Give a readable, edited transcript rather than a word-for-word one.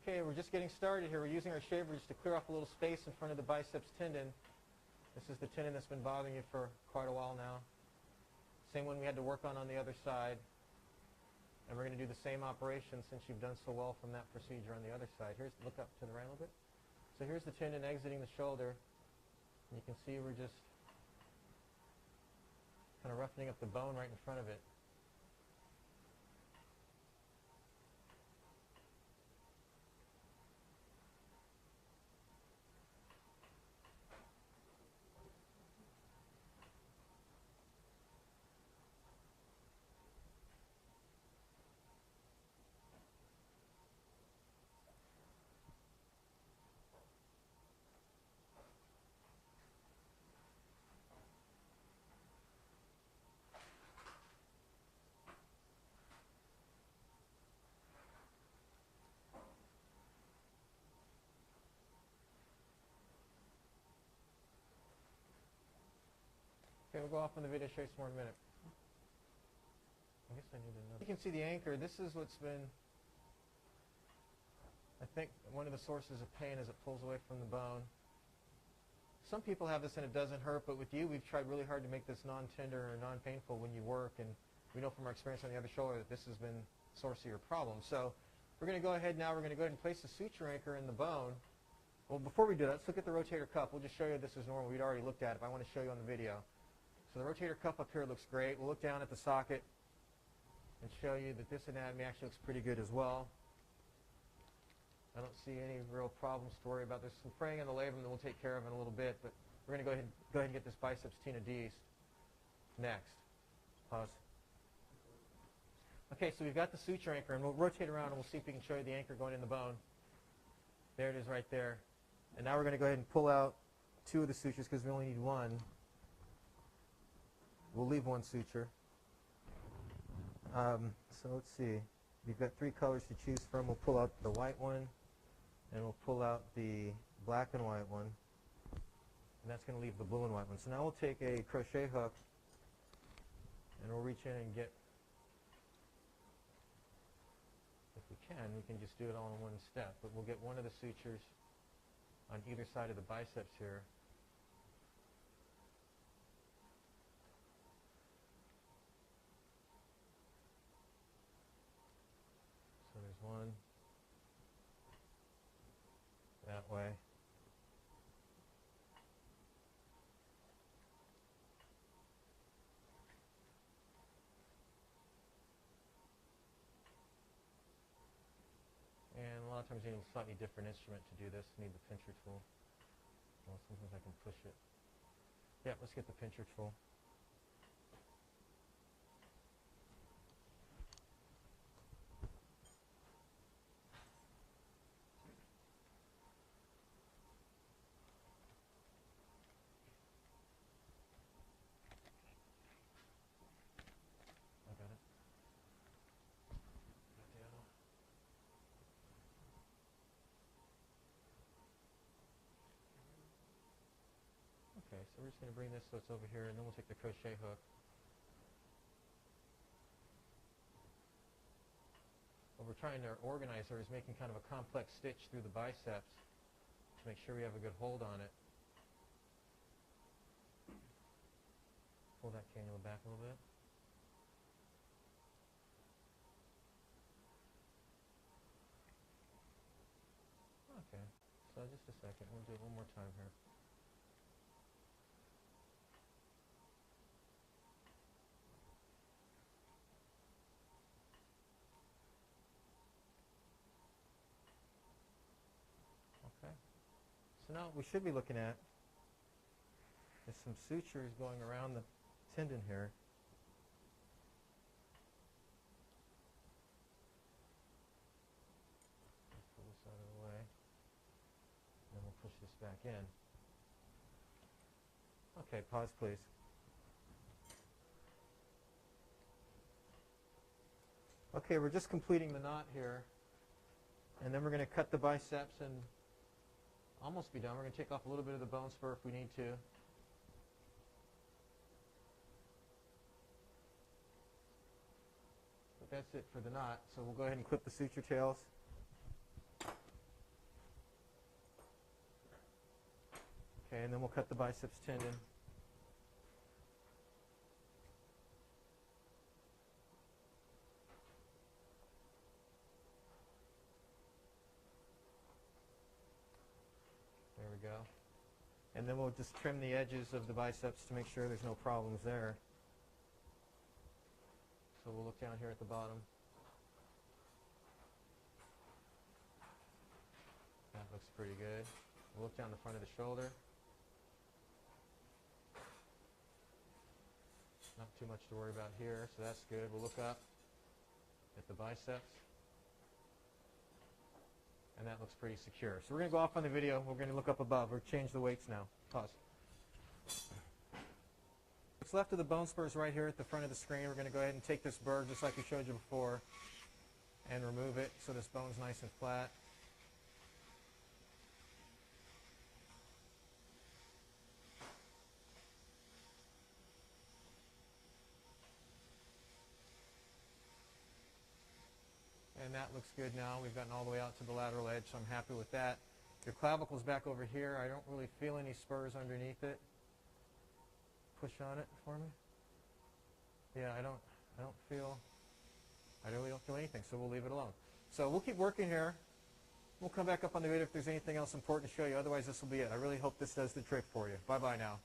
Okay, we're just getting started here. We're using our shaver just to clear off a little space in front of the biceps tendon. This is the tendon that's been bothering you for quite a while now. Same one we had to work on the other side. And we're going to do the same operation since you've done so well from that procedure on the other side. Look up to the right a little bit. So here's the tendon exiting the shoulder. And you can see we're just kind of roughening up the bone right in front of it. Okay, we'll go off on the video, show you some more in a minute. I guess I need another. You can see the anchor. This is what's been, I think, one of the sources of pain as it pulls away from the bone. Some people have this and it doesn't hurt, but with you, we've tried really hard to make this non-tender or non-painful when you work, and we know from our experience on the other shoulder that this has been the source of your problem. So we're going to go ahead now, we're going to go ahead and place the suture anchor in the bone. Well, before we do that, let's look at the rotator cuff. We'll just show you this is normal. We'd already looked at it, but I want to show you on the video. So the rotator cuff up here looks great. We'll look down at the socket and show you that this anatomy actually looks pretty good as well. I don't see any real problems to worry about. There's some fraying in the labrum that we'll take care of in a little bit, but we're going to go ahead and get this biceps tendineus next. Pause. Okay, so we've got the suture anchor, and we'll rotate around and we'll see if we can show you the anchor going in the bone. There it is right there. And now we're going to go ahead and pull out two of the sutures because we only need one. We'll leave one suture. So let's see. We've got three colors to choose from. We'll pull out the white one, and we'll pull out the black and white one. And that's going to leave the blue and white one. So now we'll take a crochet hook, and we'll reach in and get, if we can just do it all in one step. But we'll get one of the sutures on either side of the biceps here. So there's one that way. And a lot of times you need a slightly different instrument to do this. You need the pincher tool. Well, sometimes I can push it. Yeah, let's get the pincher tool. I got it. Got the other. Okay, so we're just going to bring this so it's over here, and then we'll take the crochet hook. What we're trying to organize here is making kind of a complex stitch through the biceps to make sure we have a good hold on it. Pull that cannula back a little bit. Okay, so just a second. We'll do it one more time here. Okay. So now what we should be looking at is some sutures going around the tendon here. Pull this out of the way. Then we'll push this back in. Okay, pause please. Okay, we're just completing the knot here. And then we're going to cut the biceps and almost be done. We're going to take off a little bit of the bone spur if we need to. But that's it for the knot. So we'll go ahead and clip the suture tails. Okay, and then we'll cut the biceps tendon. There we go. And then we'll just trim the edges of the biceps to make sure there's no problems there. So we'll look down here at the bottom. That looks pretty good. We'll look down the front of the shoulder. Not too much to worry about here, so that's good. We'll look up at the biceps. And that looks pretty secure. So we're going to go off on the video. We're going to look up above. We'll change the weights now. Pause. What's left of the bone spur is right here at the front of the screen. We're going to go ahead and take this burr, just like we showed you before, and remove it so this bone's nice and flat. And that looks good now. We've gotten all the way out to the lateral edge, so I'm happy with that. Your clavicle's back over here. I don't really feel any spurs underneath it. Push on it for me. Yeah, I really don't feel anything, so we'll leave it alone. So we'll keep working here. We'll come back up on the video if there's anything else important to show you. Otherwise, this will be it. I really hope this does the trick for you. Bye-bye now.